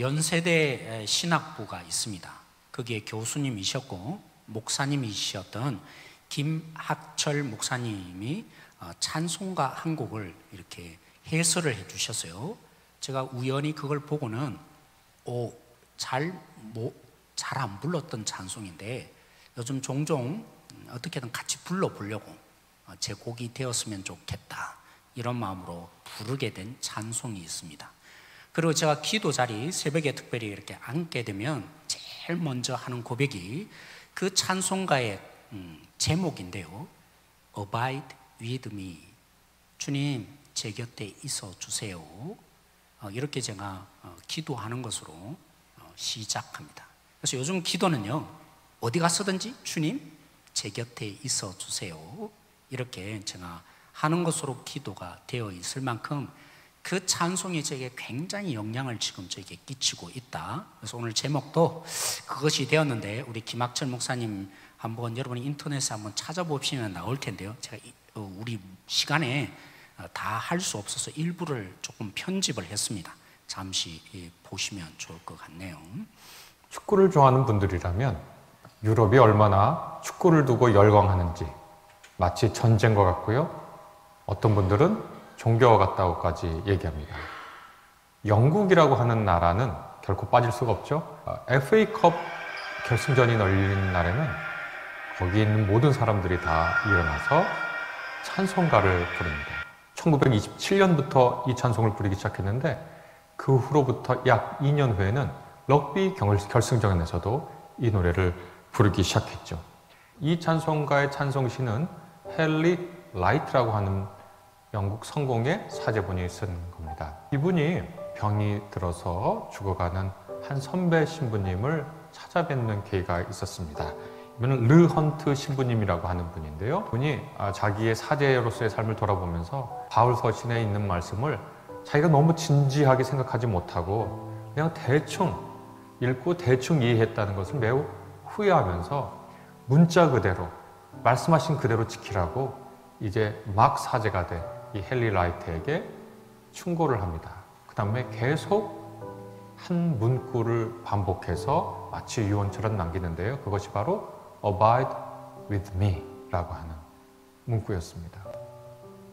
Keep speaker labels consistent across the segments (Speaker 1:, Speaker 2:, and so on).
Speaker 1: 연세대 신학부가 있습니다. 거기에 교수님이셨고 목사님이셨던 김학철 목사님이 찬송가 한 곡을 이렇게 해설을 해 주셨어요. 제가 우연히 그걸 보고는 잘 안 불렀던 찬송인데 요즘 종종 어떻게든 같이 불러보려고 제 곡이 되었으면 좋겠다 이런 마음으로 부르게 된 찬송이 있습니다. 그리고 제가 기도 자리 새벽에 특별히 이렇게 앉게 되면 제일 먼저 하는 고백이 그 찬송가의 제목인데요. Abide with me. 주님 제 곁에 있어 주세요. 이렇게 제가 기도하는 것으로 시작합니다. 그래서 요즘 기도는요, 어디 가서든지 주님 제 곁에 있어 주세요. 이렇게 제가 하는 것으로 기도가 되어 있을 만큼 그 찬송이 제게 굉장히 영향을 지금 저에게 끼치고 있다. 그래서 오늘 제목도 그것이 되었는데, 우리 김학철 목사님 한번 여러분이 인터넷에 한번 찾아보시면 나올 텐데요. 제가 우리 시간에 다 할 수 없어서 일부를 조금 편집을 했습니다. 잠시 보시면 좋을 것 같네요.
Speaker 2: 축구를 좋아하는 분들이라면 유럽이 얼마나 축구를 두고 열광하는지 마치 전쟁과 같고요. 어떤 분들은 종교와 같다고까지 얘기합니다. 영국이라고 하는 나라는 결코 빠질 수가 없죠. FA컵 결승전이 열리는 날에는 거기 있는 모든 사람들이 다 일어나서 찬송가를 부릅니다. 1927년부터 이 찬송을 부르기 시작했는데 그 후로부터 약 2년 후에는 럭비 결승전에서도 이 노래를 부르기 시작했죠. 이 찬송가의 찬송시는 헨리 라이트라고 하는 영국 성공의 사제분이 쓴 겁니다. 이분이 병이 들어서 죽어가는 한 선배 신부님을 찾아뵙는 계기가 있었습니다. 이분은 르 헌트 신부님이라고 하는 분인데요. 그분이 자기의 사제로서의 삶을 돌아보면서 바울 서신에 있는 말씀을 자기가 너무 진지하게 생각하지 못하고 그냥 대충 읽고 대충 이해했다는 것을 매우 후회하면서 문자 그대로 말씀하신 그대로 지키라고 이제 막 사제가 된 이 헨리 라이트에게 충고를 합니다. 그 다음에 계속 한 문구를 반복해서 마치 유언처럼 남기는데요. 그것이 바로 Abide with me 라고 하는 문구였습니다.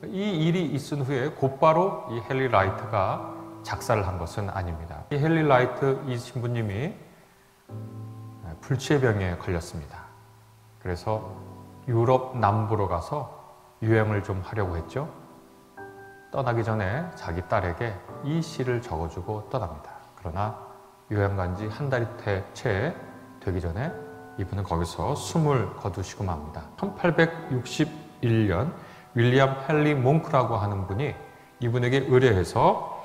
Speaker 2: 이 일이 있은 후에 곧바로 이 헨리 라이트가 작사를 한 것은 아닙니다. 이 헨리 라이트 이 신부님이 불치병에 걸렸습니다. 그래서 유럽 남부로 가서 유행을 좀 하려고 했죠. 떠나기 전에 자기 딸에게 이 시를 적어주고 떠납니다. 그러나 유행 간 지 한 달이 채 되기 전에 이분은 거기서 숨을 거두시고 맙니다. 1861년 윌리엄 헨리 몽크라고 하는 분이 이분에게 의뢰해서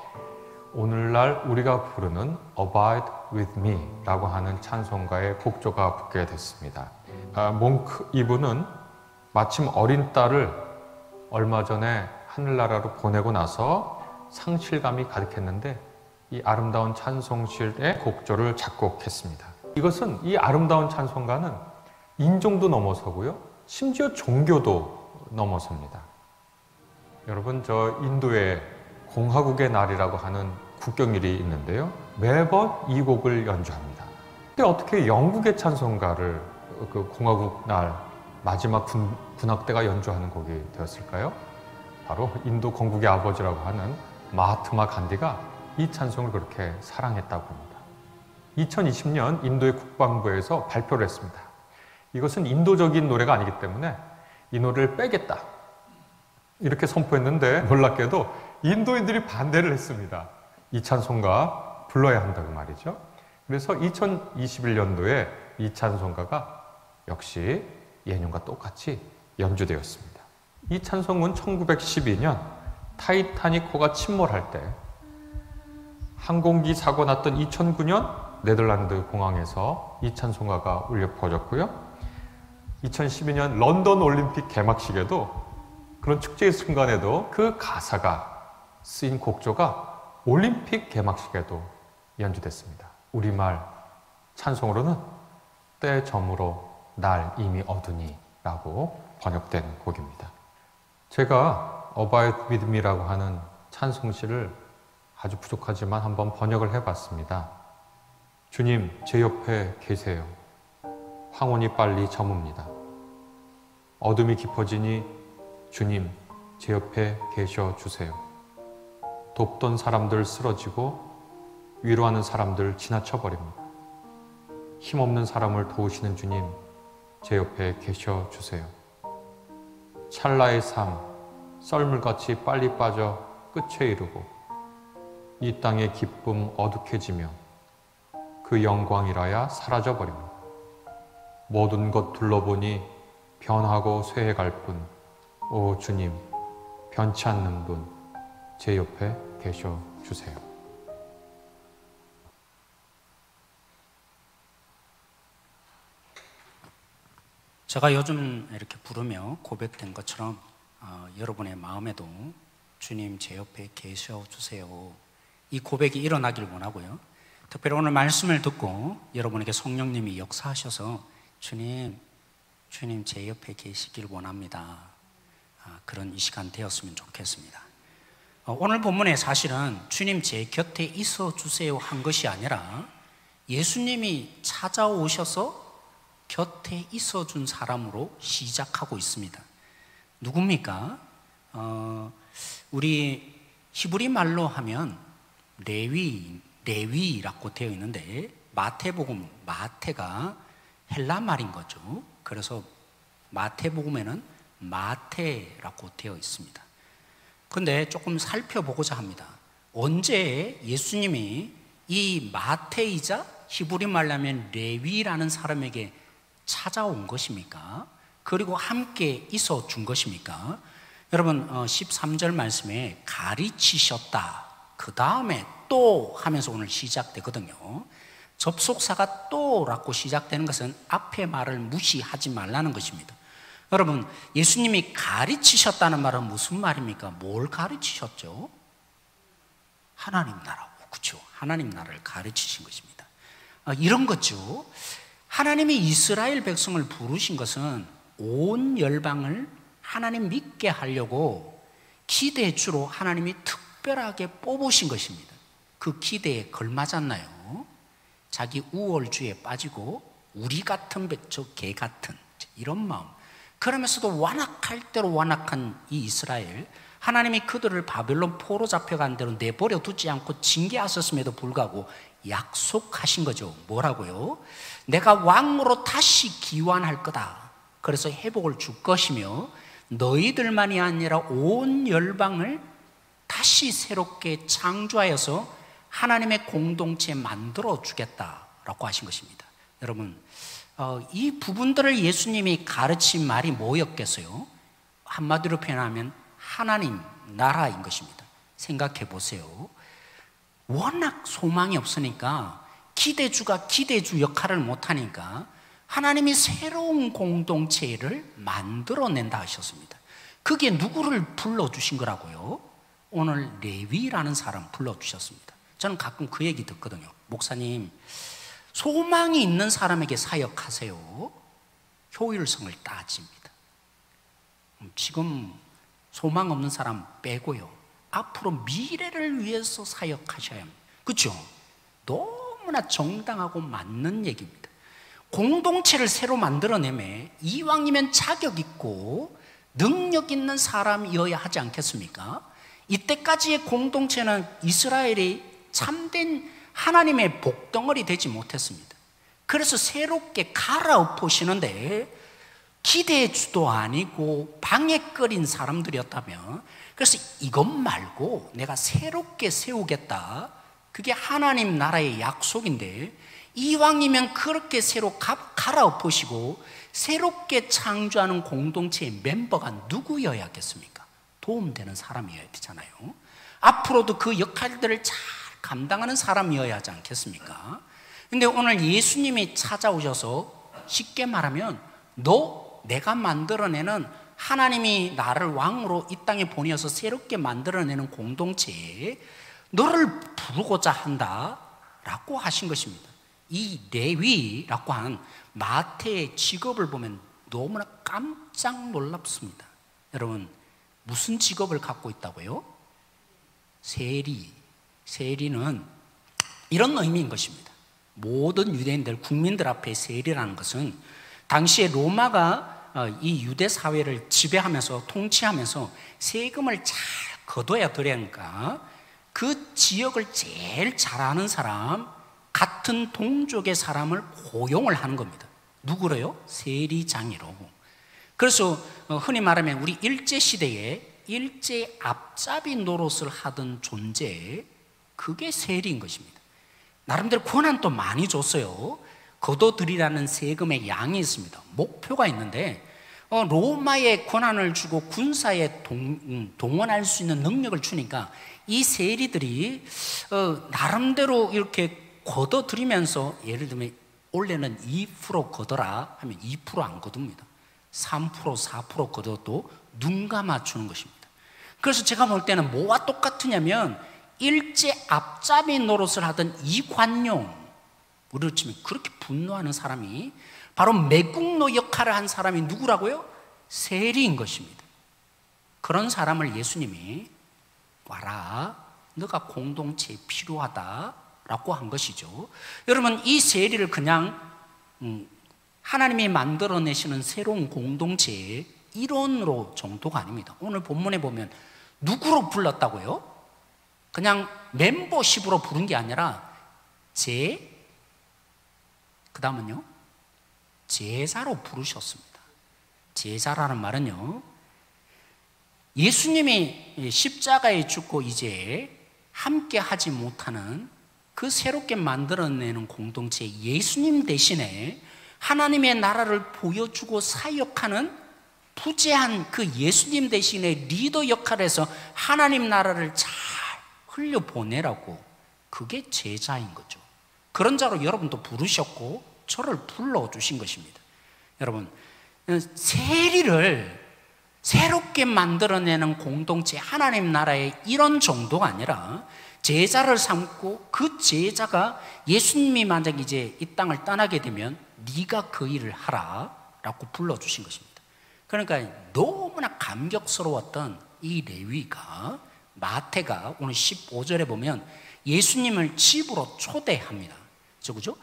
Speaker 2: 오늘날 우리가 부르는 Abide with me 라고 하는 찬송가의 곡조가 붙게 됐습니다. 몽크 이분은 마침 어린 딸을 얼마 전에 하늘나라로 보내고 나서 상실감이 가득했는데 이 아름다운 찬송시의 곡조를 작곡했습니다. 이것은 이 아름다운 찬송가는 인종도 넘어서고요. 심지어 종교도 넘어섭니다. 여러분, 저 인도의 공화국의 날이라고 하는 국경일이 있는데요. 매번 이 곡을 연주합니다. 근데 어떻게 영국의 찬송가를 그 공화국 날 마지막 군악대가 연주하는 곡이 되었을까요? 바로 인도 건국의 아버지라고 하는 마하트마 간디가 이 찬송을 그렇게 사랑했다고 합니다. 2020년 인도의 국방부에서 발표를 했습니다. 이것은 인도적인 노래가 아니기 때문에 이 노래를 빼겠다 이렇게 선포했는데 놀랍게도 인도인들이 반대를 했습니다. 이 찬송가 불러야 한다고 말이죠. 그래서 2021년도에 이 찬송가가 역시 예년과 똑같이 연주되었습니다. 이 찬송은 1912년 타이타닉호가 침몰할 때 항공기 사고 났던 2009년 네덜란드 공항에서 이 찬송가가 울려 퍼졌고요. 2012년 런던 올림픽 개막식에도 그런 축제의 순간에도 그 가사가 쓰인 곡조가 올림픽 개막식에도 연주됐습니다. 우리말 찬송으로는 때 저물어 날 이미 어두니 라고 번역된 곡입니다. 제가 Abide with me라고 하는 찬송시를 아주 부족하지만 한번 번역을 해봤습니다. 주님, 제 옆에 계세요. 황혼이 빨리 저뭅니다. 어둠이 깊어지니 주님, 제 옆에 계셔 주세요. 돕던 사람들 쓰러지고 위로하는 사람들 지나쳐버립니다. 힘없는 사람을 도우시는 주님, 제 옆에 계셔 주세요. 찰나의 삶, 썰물같이 빨리 빠져 끝에 이르고 이 땅의 기쁨 어둑해지며 그 영광이라야 사라져버립니다. 모든 것 둘러보니 변하고 쇠해갈 뿐, 오 주님, 변치 않는 분, 제 옆에 계셔 주세요.
Speaker 1: 제가 요즘 이렇게 부르며 고백된 것처럼 여러분의 마음에도 주님 제 옆에 계셔 주세요, 이 고백이 일어나길 원하고요. 특별히 오늘 말씀을 듣고 여러분에게 성령님이 역사하셔서 주님 제 옆에 계시길 원합니다, 그런 이 시간 되었으면 좋겠습니다. 오늘 본문에 사실은 주님 제 곁에 있어 주세요 한 것이 아니라 예수님이 찾아오셔서 곁에 있어 준 사람으로 시작하고 있습니다. 누굽니까? 우리 히브리 말로 하면 레위라고 되어 있는데 마태복음, 마태가 헬라 말인 거죠. 그래서 마태복음에는 마태라고 되어 있습니다. 그런데 조금 살펴보고자 합니다. 언제 예수님이 이 마태이자 히브리 말로 하면 레위라는 사람에게 찾아온 것입니까? 그리고 함께 있어 준 것입니까? 여러분 13절 말씀에 가르치셨다, 그 다음에 또 하면서 오늘 시작되거든요. 접속사가 또라고 시작되는 것은 앞의 말을 무시하지 말라는 것입니다. 여러분, 예수님이 가르치셨다는 말은 무슨 말입니까? 뭘 가르치셨죠? 하나님 나라, 그렇죠? 하나님 나라를 가르치신 것입니다. 이런 거죠. 하나님이 이스라엘 백성을 부르신 것은 온 열방을 하나님 믿게 하려고 기대주로 하나님이 특별하게 뽑으신 것입니다. 그 기대에 걸맞았나요? 자기 우월주의에 빠지고 우리 같은 백쪽 개 같은 이런 마음, 그러면서도 완악할 대로 완악한 이 이스라엘, 하나님이 그들을 바벨론 포로 잡혀간 대로 내버려 두지 않고 징계하셨음에도 불구하고 약속하신 거죠. 뭐라고요? 내가 왕으로 다시 기환할 거다. 그래서 회복을 줄 것이며 너희들만이 아니라 온 열방을 다시 새롭게 창조하여서 하나님의 공동체 만들어 주겠다라고 하신 것입니다. 여러분, 이 부분들을 예수님이 가르친 말이 뭐였겠어요? 한마디로 표현하면 하나님 나라인 것입니다. 생각해 보세요. 워낙 소망이 없으니까 기대주가 기대주 역할을 못하니까 하나님이 새로운 공동체를 만들어낸다 하셨습니다. 그게 누구를 불러주신 거라고요? 오늘 레위라는 사람 불러주셨습니다. 저는 가끔 그 얘기 듣거든요. 목사님, 소망이 있는 사람에게 사역하세요. 효율성을 따집니다. 지금 소망 없는 사람 빼고요, 앞으로 미래를 위해서 사역하셔야 합니다. 그렇죠? 너무나 정당하고 맞는 얘기입니다. 공동체를 새로 만들어내매 이왕이면 자격 있고 능력 있는 사람이어야 하지 않겠습니까? 이때까지의 공동체는 이스라엘이 참된 하나님의 복덩어리 되지 못했습니다. 그래서 새롭게 갈아엎으시는데 기대주도 아니고 방에 끓인 사람들이었다면, 그래서 이것 말고 내가 새롭게 세우겠다, 그게 하나님 나라의 약속인데 이왕이면 그렇게 새로 갈아엎으시고 새롭게 창조하는 공동체의 멤버가 누구여야겠습니까? 도움되는 사람이어야 되잖아요. 앞으로도 그 역할들을 잘 감당하는 사람이어야 하지 않겠습니까? 근데 오늘 예수님이 찾아오셔서 쉽게 말하면 내가 만들어내는, 하나님이 나를 왕으로 이 땅에 보내어서 새롭게 만들어내는 공동체에 너를 부르고자 한다라고 하신 것입니다. 이 레위라고 하는 마태의 직업을 보면 너무나 깜짝 놀랍습니다. 여러분, 무슨 직업을 갖고 있다고요? 세리. 세리는 이런 의미인 것입니다. 모든 유대인들, 국민들 앞에 세리라는 것은 당시에 로마가 이 유대 사회를 지배하면서 통치하면서 세금을 잘 거둬야 되니까 그 지역을 제일 잘하는 사람, 같은 동족의 사람을 고용을 하는 겁니다. 누구로요? 세리장이로. 그래서 흔히 말하면 우리 일제시대에 일제 앞잡이 노릇을 하던 존재, 그게 세리인 것입니다. 나름대로 권한도 많이 줬어요. 거둬들이라는 세금의 양이 있습니다. 목표가 있는데 로마에 권한을 주고 군사에 동원할 수 있는 능력을 주니까 이 세리들이 나름대로 이렇게 거둬들이면서, 예를 들면 원래는 2% 거둬라 하면 2% 안 거둡니다. 3%, 4% 거둬도 눈 감아주는 것입니다. 그래서 제가 볼 때는 뭐와 똑같으냐면 일제 앞잡이 노릇을 하던 이관용, 우리로 치면 그렇게 분노하는 사람이 바로 매국노 역할을 한 사람이 누구라고요? 세리인 것입니다. 그런 사람을 예수님이 와라, 너가 공동체에 필요하다라고 한 것이죠. 여러분, 이 세리를 그냥 하나님이 만들어내시는 새로운 공동체의 일원으로 정도가 아닙니다. 오늘 본문에 보면 누구로 불렀다고요? 그냥 멤버십으로 부른 게 아니라 그 다음은요, 제자로 부르셨습니다. 제자라는 말은요, 예수님이 십자가에 죽고 이제 함께 하지 못하는 그 새롭게 만들어내는 공동체, 예수님 대신에 하나님의 나라를 보여주고 사역하는 부재한 그 예수님 대신에 리더 역할에서 하나님 나라를 잘 흘려보내라고, 그게 제자인 거죠. 그런 자로 여러분도 부르셨고 저를 불러주신 것입니다. 여러분, 세리를 새롭게 만들어내는 공동체, 하나님 나라의 이런 정도가 아니라 제자를 삼고 그 제자가 예수님이 만약 이제 이 땅을 떠나게 되면 네가 그 일을 하라 라고 불러주신 것입니다. 그러니까 너무나 감격스러웠던 이 레위가, 마태가 오늘 15절에 보면 예수님을 집으로 초대합니다. 그죠?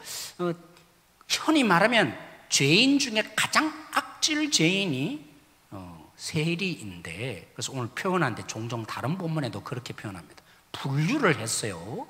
Speaker 1: 흔히 말하면 죄인 중에 가장 악질 죄인이 세리인데, 그래서 오늘 표현하는데 종종 다른 본문에도 그렇게 표현합니다. 분류를 했어요.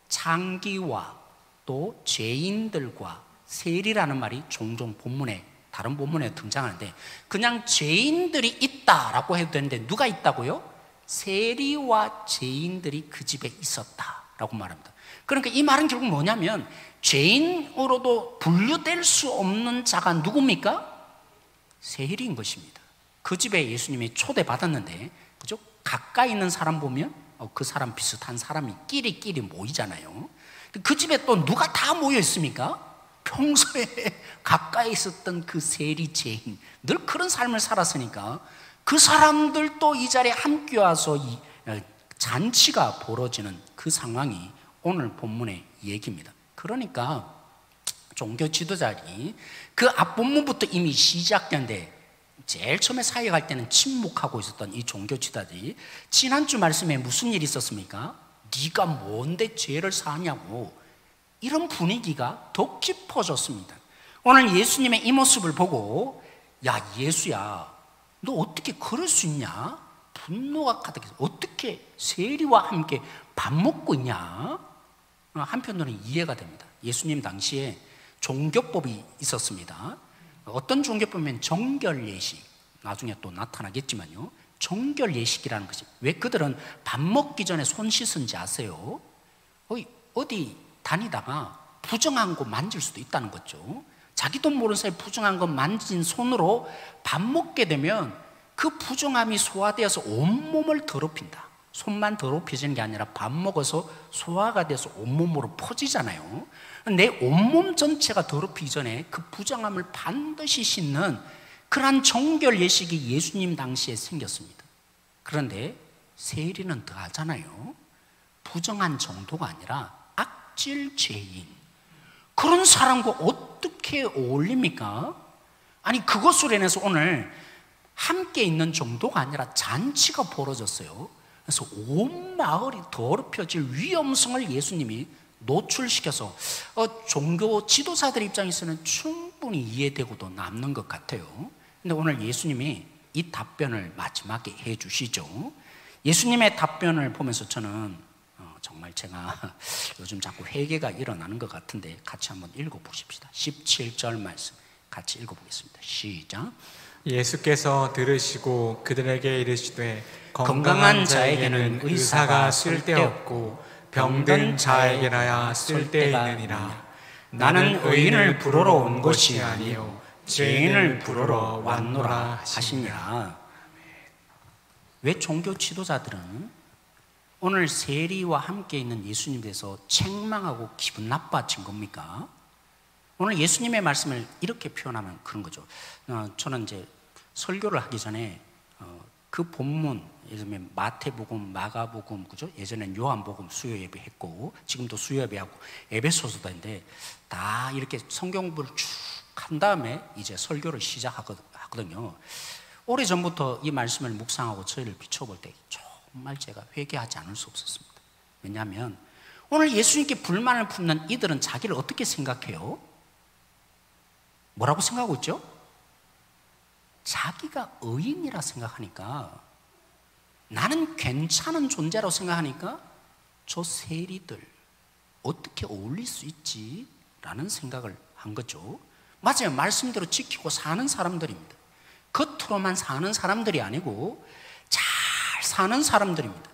Speaker 1: 창기와 또 죄인들과 세리라는 말이 종종 본문에, 다른 본문에 등장하는데 그냥 죄인들이 있다라고 해도 되는데 누가 있다고요? 세리와 죄인들이 그 집에 있었다라고 말합니다. 그러니까 이 말은 결국 뭐냐면 죄인으로도 분류될 수 없는 자가 누굽니까? 세리인 것입니다. 그 집에 예수님이 초대받았는데, 그죠? 가까이 있는 사람 보면 그 사람 비슷한 사람이 끼리끼리 모이잖아요. 그 집에 또 누가 다 모여 있습니까? 평소에 가까이 있었던 그 세리 죄인, 늘 그런 삶을 살았으니까 그 사람들도 이 자리에 함께 와서 이 잔치가 벌어지는 그 상황이 오늘 본문의 얘기입니다. 그러니까 종교 지도자들이 그 앞본문부터 이미 시작되는데, 제일 처음에 사역할 때는 침묵하고 있었던 이 종교 지도자들이 지난주 말씀에 무슨 일이 있었습니까? 네가 뭔데 죄를 사냐고, 이런 분위기가 더 깊어졌습니다. 오늘 예수님의 이 모습을 보고, 야 예수야, 너 어떻게 그럴 수 있냐? 분노가 가득해서 어떻게 세리와 함께 밥 먹고 있냐? 한편으로는 이해가 됩니다. 예수님 당시에 종교법이 있었습니다. 어떤 종교법이면 정결예식, 나중에 또 나타나겠지만요, 정결예식이라는 것이, 왜 그들은 밥 먹기 전에 손 씻은지 아세요? 어디 다니다가 부정한 거 만질 수도 있다는 거죠. 자기도 모르는 사이에 부정한 거 만진 손으로 밥 먹게 되면 그 부정함이 소화되어서 온몸을 더럽힌다. 손만 더럽혀지는 게 아니라 밥 먹어서 소화가 돼서 온몸으로 퍼지잖아요. 내 온몸 전체가 더럽히기 전에 그 부정함을 반드시 씻는 그러한 정결 예식이 예수님 당시에 생겼습니다. 그런데 세리는 더 하잖아요. 부정한 정도가 아니라 악질 죄인, 그런 사람과 어떻게 어울립니까? 아니, 그것으로 인해서 오늘 함께 있는 정도가 아니라 잔치가 벌어졌어요. 그래서 온 마을이 더럽혀질 위험성을 예수님이 노출시켜서 종교 지도자들 입장에서는 충분히 이해되고도 남는 것 같아요. 근데 오늘 예수님이 이 답변을 마지막에 해 주시죠. 예수님의 답변을 보면서 저는 정말 제가 요즘 자꾸 회개가 일어나는 것 같은데 같이 한번 읽어보십시다. 17절 말씀 같이 읽어보겠습니다. 시작.
Speaker 3: 예수께서 들으시고 그들에게 이르시되
Speaker 1: 건강한 자에게는 의사가 쓸데없고 병든 자에게나야 쓸데있느니라. 나는 의인을 부르러 온 것이 아니요 죄인을 부르러 왔노라 하시니라. 왜 종교 지도자들은 오늘 세리와 함께 있는 예수님에 대해서 책망하고 기분 나빠진 겁니까? 오늘 예수님의 말씀을 이렇게 표현하면 그런 거죠. 저는 이제 설교를 하기 전에 그 본문, 예를 들면 마태복음, 마가복음, 그죠? 예전엔 요한복음 수요 예배했고 지금도 수요 예배하고 에베소서도 있는데 다 이렇게 성경 공부를 쭉 한 다음에 이제 설교를 시작하거든요. 오래전부터 이 말씀을 묵상하고 저희를 비춰볼 때 정말 제가 회개하지 않을 수 없었습니다. 왜냐하면 오늘 예수님께 불만을 품는 이들은 자기를 어떻게 생각해요? 뭐라고 생각하고 있죠? 자기가 의인이라 생각하니까, 나는 괜찮은 존재라고 생각하니까 저 세리들 어떻게 어울릴 수 있지? 라는 생각을 한 거죠. 맞아요. 말씀대로 지키고 사는 사람들입니다. 겉으로만 사는 사람들이 아니고 잘 사는 사람들입니다.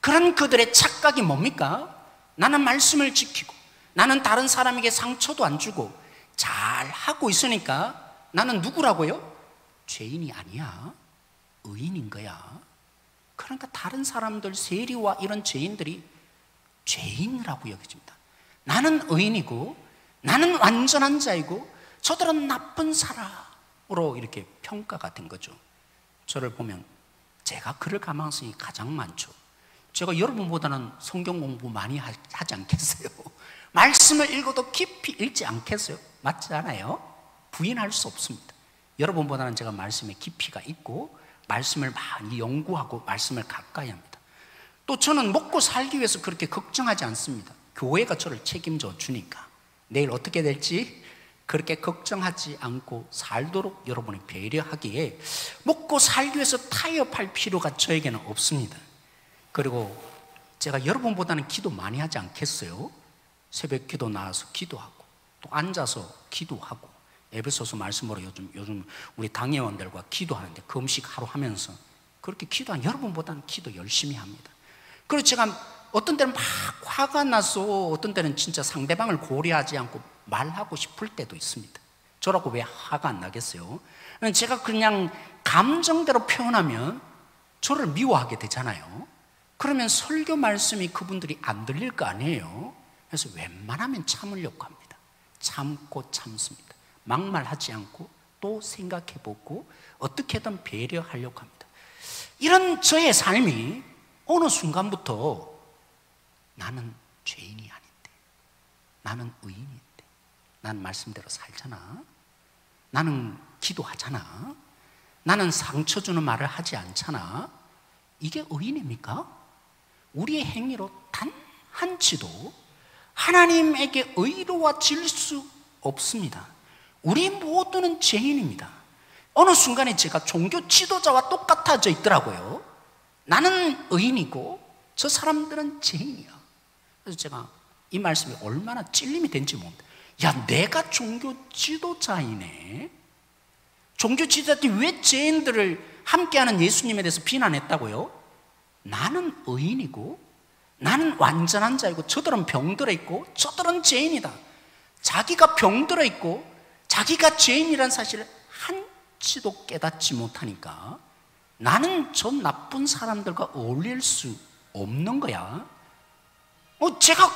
Speaker 1: 그런 그들의 착각이 뭡니까? 나는 말씀을 지키고 나는 다른 사람에게 상처도 안 주고 잘 하고 있으니까 나는 누구라고요? 죄인이 아니야. 의인인 거야. 그러니까 다른 사람들, 세리와 이런 죄인들이 죄인이라고 여겨집니다. 나는 의인이고 나는 완전한 자이고 저들은 나쁜 사람으로 이렇게 평가가 된 거죠. 저를 보면 제가 그럴 가능성이 가장 많죠. 제가 여러분보다는 성경 공부 많이 하지 않겠어요? 말씀을 읽어도 깊이 읽지 않겠어요? 맞지 않아요? 부인할 수 없습니다. 여러분보다는 제가 말씀에 깊이가 있고 말씀을 많이 연구하고 말씀을 가까이 합니다. 또 저는 먹고 살기 위해서 그렇게 걱정하지 않습니다. 교회가 저를 책임져 주니까 내일 어떻게 될지 그렇게 걱정하지 않고 살도록 여러분이 배려하기에 먹고 살기 위해서 타협할 필요가 저에게는 없습니다. 그리고 제가 여러분보다는 기도 많이 하지 않겠어요? 새벽 기도 나와서 기도하고 또 앉아서 기도하고 에베소서 말씀으로 요즘 우리 당회원들과 기도하는데 금식 하루 하면서 그렇게 기도한 여러분보다는 기도 열심히 합니다. 그리고 제가 어떤 때는 막 화가 나서 어떤 때는 진짜 상대방을 고려하지 않고 말하고 싶을 때도 있습니다. 저라고 왜 화가 안 나겠어요? 제가 그냥 감정대로 표현하면 저를 미워하게 되잖아요. 그러면 설교 말씀이 그분들이 안 들릴 거 아니에요. 그래서 웬만하면 참으려고 합니다. 참고 참습니다. 막말하지 않고 또 생각해보고 어떻게든 배려하려고 합니다. 이런 저의 삶이 어느 순간부터 나는 죄인이 아닌데, 나는 의인인데, 난 말씀대로 살잖아, 나는 기도하잖아, 나는 상처 주는 말을 하지 않잖아, 이게 의인입니까? 우리의 행위로 단 한치도 하나님에게 의로워질 수 없습니다. 우리 모두는 죄인입니다. 어느 순간에 제가 종교 지도자와 똑같아져 있더라고요. 나는 의인이고 저 사람들은 죄인이야. 그래서 제가 이 말씀이 얼마나 찔림이 된지 모릅니다. 야, 내가 종교 지도자이네. 종교 지도자들이 왜 죄인들을 함께하는 예수님에 대해서 비난했다고요? 나는 의인이고 나는 완전한 자이고 저들은 병들어 있고 저들은 죄인이다. 자기가 병들어 있고 자기가 죄인이라는 사실을 한치도 깨닫지 못하니까 나는 저 나쁜 사람들과 어울릴 수 없는 거야. 제가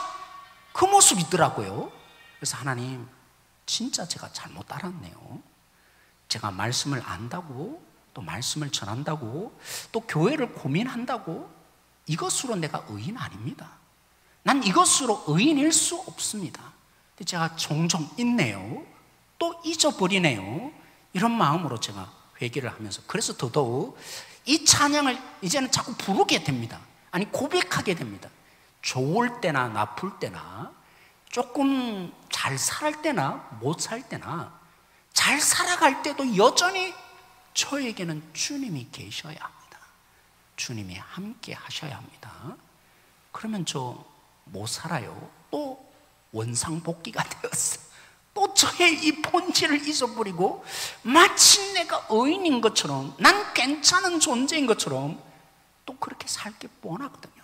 Speaker 1: 그 모습이더라고요. 그래서 하나님, 진짜 제가 잘못 알았네요. 제가 말씀을 안다고 또 말씀을 전한다고 또 교회를 고민한다고 이것으로 내가 의인 아닙니다. 난 이것으로 의인일 수 없습니다. 근데 제가 종종 잊네요. 또 잊어버리네요. 이런 마음으로 제가 회개를 하면서 그래서 더더욱 이 찬양을 이제는 자꾸 부르게 됩니다. 아니 고백하게 됩니다. 좋을 때나 나쁠 때나, 조금 잘 살 때나 못 살 때나, 잘 살아갈 때도 여전히 저에게는 주님이 계셔야 합니다. 주님이 함께 하셔야 합니다. 그러면 저 못 살아요. 또 원상복귀가 되었어. 또 저의 이 본질을 잊어버리고 마치 내가 의인인 것처럼, 난 괜찮은 존재인 것처럼 또 그렇게 살 게 뻔하거든요.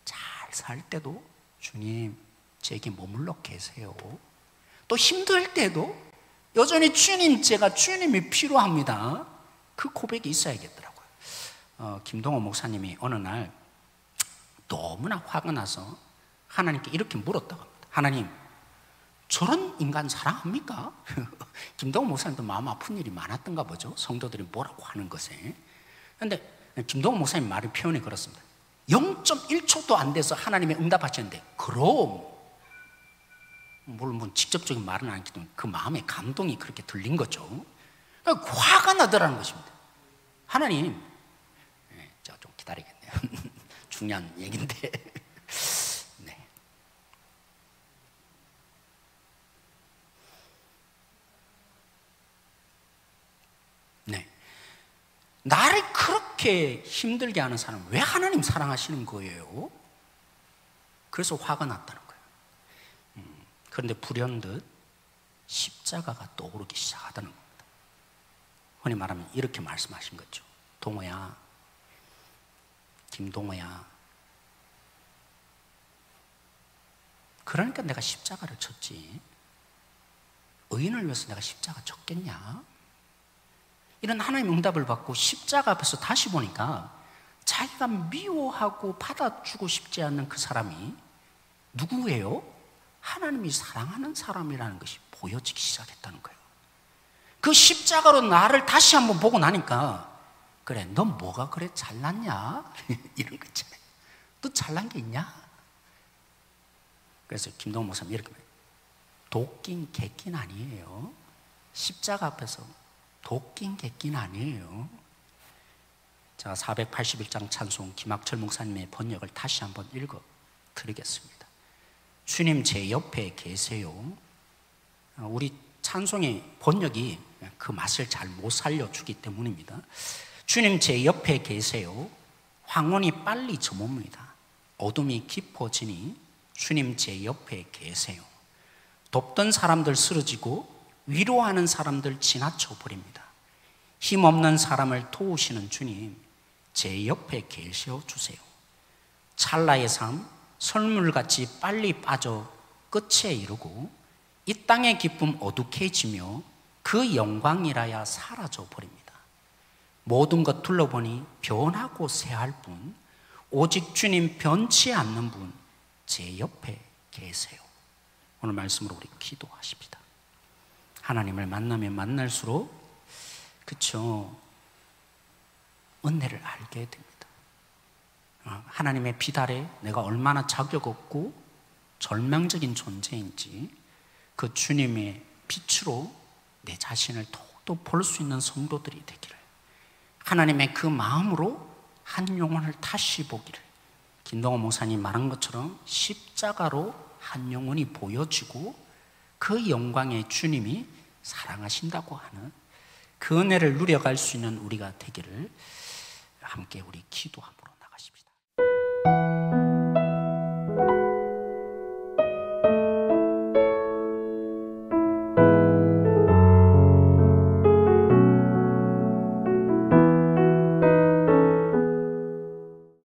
Speaker 1: 잘 살 때도 주님 제게 머물러 계세요. 또 힘들 때도 여전히 주님, 제가 주님이 필요합니다. 그 고백이 있어야겠더라고요. 김동호 목사님이 어느 날 너무나 화가 나서 하나님께 이렇게 물었다고 합니다. 하나님, 저런 인간 사랑합니까? 김동호 목사님도 마음 아픈 일이 많았던가 보죠. 성도들이 뭐라고 하는 것에. 그런데 김동호 목사님 말의 표현이 그렇습니다. 0.1초도 안 돼서 하나님의 응답하셨는데, 그럼 물론 직접적인 말은 아니기 때문에 그 마음의 감동이 그렇게 들린 거죠. 화가 나더라는 것입니다. 하나님, 제가 좀 기다리겠네요. 중요한 얘기인데. 네. 네. 나를 그렇게 힘들게 하는 사람, 왜 하나님 사랑하시는 거예요? 그래서 화가 났다는 거예요. 그런데 불현듯 십자가가 떠오르기 시작하다는 겁니다. 흔히 말하면 이렇게 말씀하신 거죠. 동호야, 김동호야, 그러니까 내가 십자가를 쳤지. 의인을 위해서 내가 십자가 쳤겠냐? 이런 하나님의 응답을 받고 십자가 앞에서 다시 보니까 자기가 미워하고 받아주고 싶지 않는 그 사람이 누구예요? 하나님이 사랑하는 사람이라는 것이 보여지기 시작했다는 거예요. 그 십자가로 나를 다시 한번 보고 나니까, 그래, 너 뭐가 그래 잘났냐? 이런 거 있잖아요. 너 잘난 게 있냐? 그래서 김동호 목사님 이렇게 말해요. 도끼인 객긴 아니에요. 십자가 앞에서 도끼인 객긴 아니에요. 제가 481장 찬송 김학철 목사님의 번역을 다시 한번 읽어 드리겠습니다. 주님 제 옆에 계세요. 우리 찬송의 번역이 그 맛을 잘 못 살려주기 때문입니다. 주님 제 옆에 계세요. 황혼이 빨리 저뭅니다. 어둠이 깊어지니 주님 제 옆에 계세요. 돕던 사람들 쓰러지고 위로하는 사람들 지나쳐 버립니다. 힘없는 사람을 도우시는 주님, 제 옆에 계셔 주세요. 찰나의 삶 설물같이 빨리 빠져 끝에 이르고 이 땅의 기쁨 어둑해지며 그 영광이라야 사라져 버립니다. 모든 것 둘러보니 변하고 새할 뿐, 오직 주님 변치 않는 분 제 옆에 계세요. 오늘 말씀으로 우리 기도하십니다. 하나님을 만나면 만날수록, 그쵸, 은혜를 알게 됩니다. 하나님의 빛 아래 내가 얼마나 자격 없고 절망적인 존재인지 그 주님의 빛으로 내 자신을 더욱더 볼 수 있는 성도들이 되기를, 하나님의 그 마음으로 한 영혼을 다시 보기를, 김동호 목사님 말한 것처럼 십자가로 한 영혼이 보여지고 그 영광의 주님이 사랑하신다고 하는 그 은혜를 누려갈 수 있는 우리가 되기를 함께 우리 기도함으로 나가십시다.